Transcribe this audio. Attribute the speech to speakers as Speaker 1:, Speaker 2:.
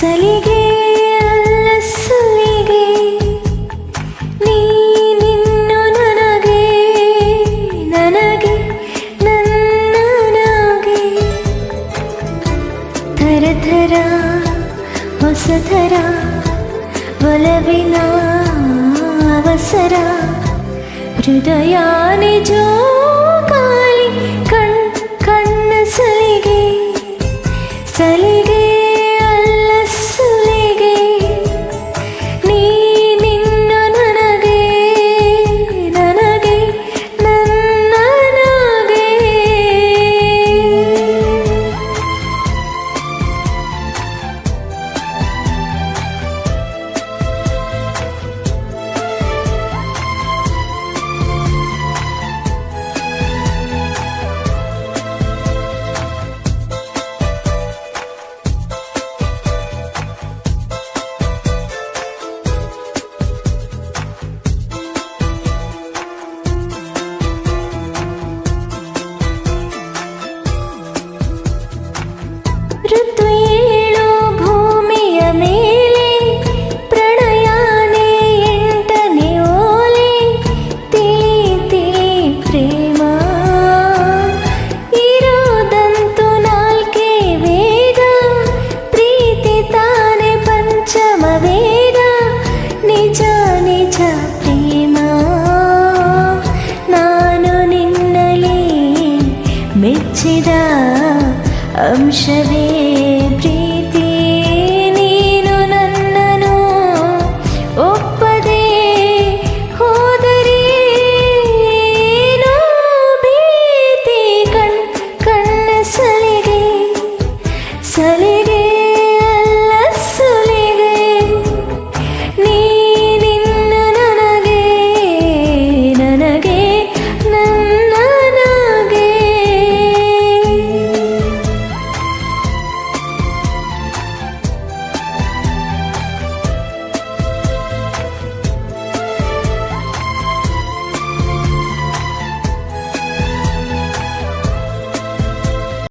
Speaker 1: ಸಲಿಗೆ ಅಲ್ಲ ಸಲಿಗೆ ನೀನಿನ್ನು ನನಗೆ ನನಗೆ ನನ್ನನಾಗೆ ಥರ ಥರ ಹೊಸ ಥರ ಒಲವಿನ ಅವಸರ ಹೃದಯ ನಿಜೋಕಾಲಿ ಕಣ್ಣ ಸಲಿಗೆ ಸಲಿಗೆ ಅಲ್ಲ ಸಲಿಗೆ ನೀನಿನ್ನು ನನಗೆ ನನಗೆ ನನ್ನನಾಗೆ ಋತು ಏಳು ಭೂಮಿಯ ಮೇಲೆ ಪ್ರಣಯನೇ ಎಂಟನೇ ಓಲೆ ತಿಳಿ ತಿಳಿ ಪ್ರೇಮ ಇರೋದಂತೂ ನಾಲ್ಕೇ ವೇದ ಪ್ರೀತಿ ತಾನೆ ಪಂಚಮ ವೇದ ನಿಜ ನಿಜ ಪ್ರೇಮ ನಾನು ನಿನ್ನಲಿ ಮೆಚ್ಚಿದ ಅಂಶವೇ